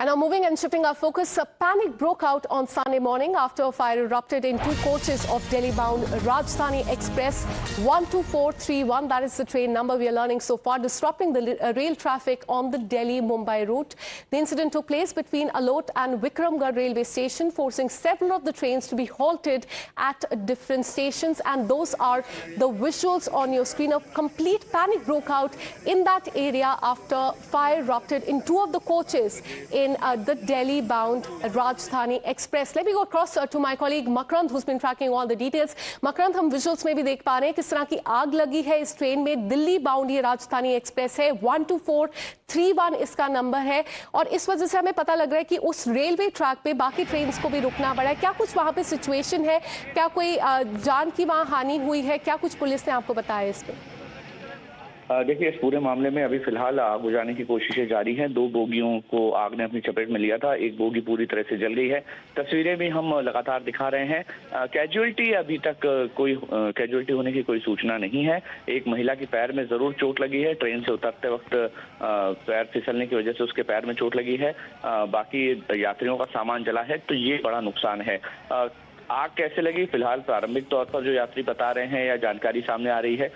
And now moving and shifting our focus, a panic broke out on Sunday morning after a fire erupted in two coaches of Delhi-bound Rajdhani Express 12431. That is the train number we are learning so far, disrupting the rail traffic on the Delhi-Mumbai route. The incident took place between Alot and Vikramgarh railway station, forcing several of the trains to be halted at different stations. And those are the visuals on your screen. A complete panic broke out in that area after fire erupted in two of the coaches in the Delhi-bound Rajdhani Express. Let me go across to my colleague Makrand, who's been tracking all the details. Makrand, हम visuals में भी देख पा रहे हैं किस तरह की आग लगी है इस ट्रेन में. दिल्ली बाउंड ये राजधानी एक्सप्रेस है, 12431 इसका नंबर है, और इस वजह से हमें पता लग रहा है कि उस रेलवे ट्रैक पे बाकी ट्रेन्स को भी रुकना पड़ा है. क्या कुछ वहाँ पे सिचुएशन है, क्या कोई जान की वहाँ हानि हुई है, क्या कुछ पुलिस ने आपको बताया इस पे? देखिए, इस पूरे मामले में अभी फिलहाल आग बुझाने की कोशिशें जारी हैं. दो बोगियों को आग ने अपनी चपेट में लिया था. एक बोगी पूरी तरह से जल गई है. तस्वीरें भी हम लगातार दिखा रहे हैं. कैजुअल्टी अभी तक कोई कैजुअल्टी होने की कोई सूचना नहीं है. एक महिला की पैर में जरूर चोट लगी है. ट्रेन से उतरते वक्त पैर फिसलने की वजह से उसके पैर में चोट लगी है. बाकी यात्रियों का सामान जला है, तो ये बड़ा नुकसान है. आग कैसे लगी, फिलहाल प्रारंभिक तौर पर जो यात्री बता रहे हैं या जानकारी सामने आ रही है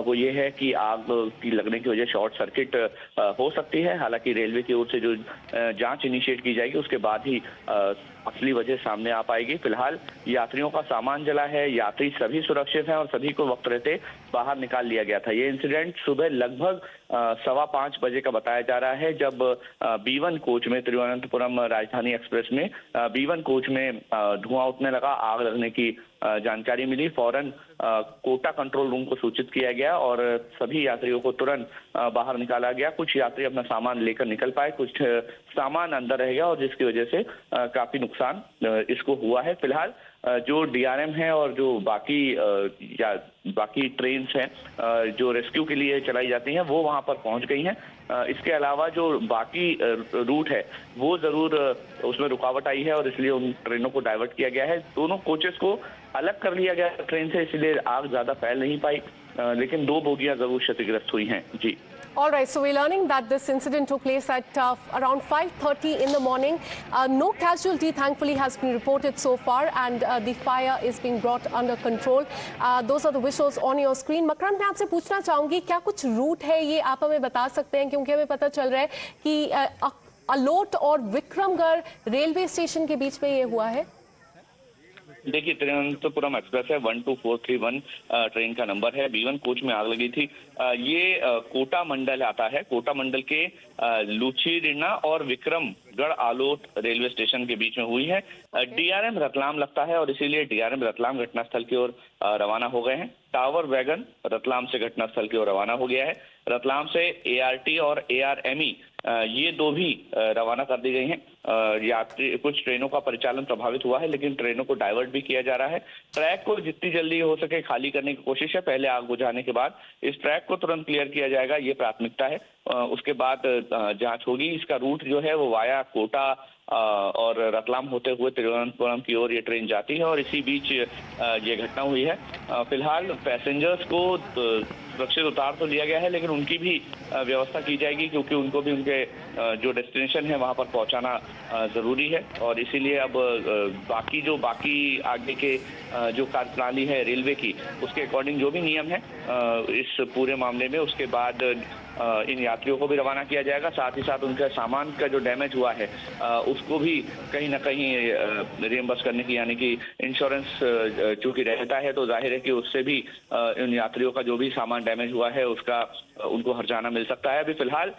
वो ये है कि आग की लगने की वजह शॉर्ट सर्किट हो सकती है. हालांकि रेलवे की ओर से जो जांच इनिशिएट की जाएगी उसके बाद ही असली वजह सामने आ पाएगी. फिलहाल यात्रियों का सामान जला है, यात्री सभी सुरक्षित हैं और सभी को वक्त रहते बाहर निकाल लिया गया था. ये इंसिडेंट सुबह लगभग 5:15 बजे का बताया जा रहा है, जब B1 कोच में, तिरुवनंतपुरम राजधानी एक्सप्रेस में B1 कोच में धुआं उठने लगा. आग लगने की जानकारी मिली. फौरन कोटा कंट्रोल रूम को सूचित किया गया और सभी यात्रियों को तुरंत बाहर निकाला गया. कुछ यात्री अपना सामान लेकर निकल पाए, कुछ सामान अंदर रह गया और जिसकी वजह से काफी नुकसान इसको हुआ है. फिलहाल जो DRM है और जो बाकी ट्रेन्स हैं जो रेस्क्यू के लिए चलाई जाती हैं वो वहां पर पहुंच गई हैं. इसके अलावा जो बाकी रूट है वो जरूर उसमें रुकावट आई है और इसलिए उन ट्रेनों को डाइवर्ट किया गया है. दोनों कोचेस को अलग कर लिया गया ट्रेन से, इसलिए आग ज्यादा फैल नहीं पाई, लेकिन दो बोगियां जरूर क्षतिग्रस्त हुई हैं. जी. All right, so we're learning that this incident took place at around 5:30 in the morning. No casualty, thankfully, has been reported so far, and the fire is being brought under control. Those are the visuals on your screen. मकरंद, मैं आपसे पूछना चाहूंगी, क्या कुछ root है ये आप हमें बता सकते हैं, क्योंकि हमें पता चल रहा है कि अलोट और विक्रमगढ़ रेलवे स्टेशन के बीच में ये हुआ है. देखिए, तिरुवनंतपुरम एक्सप्रेस है, 12431 ट्रेन का नंबर है. B1 कोच में आग लगी थी. ये कोटा मंडल आता है. कोटा मंडल के लुचिरिना और विक्रमगढ़ आलोट रेलवे स्टेशन के बीच में हुई है. DRM रतलाम लगता है और इसीलिए DRM रतलाम घटनास्थल की ओर रवाना हो गए हैं. टावर वैगन रतलाम से घटनास्थल की ओर रवाना हो गया है. रतलाम से ART और ARME ये दो भी रवाना कर दी गई हैं. यात्री कुछ ट्रेनों का परिचालन प्रभावित हुआ है, लेकिन ट्रेनों को डाइवर्ट भी किया जा रहा है. ट्रैक को जितनी जल्दी हो सके खाली करने की कोशिश है. पहले आग बुझाने के बाद इस ट्रैक को तुरंत क्लियर किया जाएगा, ये प्राथमिकता है. उसके बाद जांच होगी. इसका रूट जो है वो वाया कोटा और रतलाम होते हुए तिरुवनंतपुरम की ओर ये ट्रेन जाती है और इसी बीच ये घटना हुई है. फिलहाल पैसेंजर्स को सुरक्षित उतार तो लिया गया है, लेकिन उनकी भी व्यवस्था की जाएगी, क्योंकि उनको भी उनके जो डेस्टिनेशन है वहां पर पहुंचाना जरूरी है. और इसीलिए अब बाकी आगे के जो कार्यप्रणाली है रेलवे की, उसके अकॉर्डिंग जो भी नियम है इस पूरे मामले में, उसके बाद इन यात्रियों को भी रवाना किया जाएगा. साथ ही साथ उनका सामान का जो डैमेज हुआ है उसको भी कहीं ना कहीं रिएम्बर्स करने की, यानी कि इंश्योरेंस चूंकि रहता है तो जाहिर है कि उससे भी इन यात्रियों का जो भी सामान डैमेज हुआ है उसका उनको हर्जाना मिल सकता है. अभी फिलहाल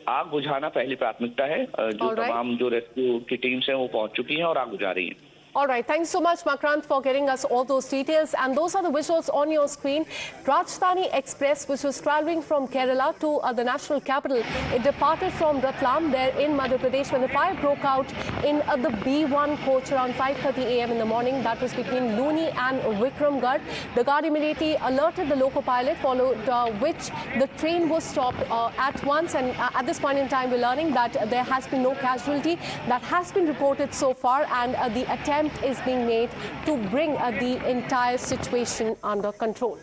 आग बुझाना पहली प्राथमिकता है. जो तमाम जो रेस्क्यू की टीम्स हैं वो पहुंच चुकी हैं और आग बुझा रही हैं. All right, thanks so much, Makrant, for getting us all those details. And those are the visuals on your screen. Rajdhani Express, which was traveling from Kerala to the national capital, it departed from Ratlam there in Madhya Pradesh when the fire broke out in the B1 coach around 5:30 a.m. in the morning. That was between Luni and Vikramgarh. The guard immediately alerted the loco pilot, followed which the train was stopped at once. And at this point in time, we're learning that there has been no casualty that has been reported so far, and the attempt is being made to bring the entire situation under control.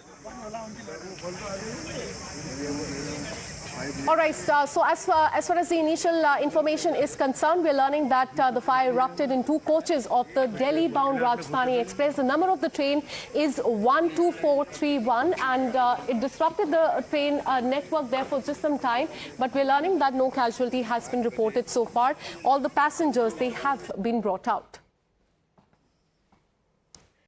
All right, so as far as the initial information is concerned, we're learning that the fire erupted in 2 coaches of the Delhi-bound Rajdhani Express. The number of the train is 12431, and it disrupted the train network there for just some time. But we're learning that no casualty has been reported so far. All the passengers, they have been brought out.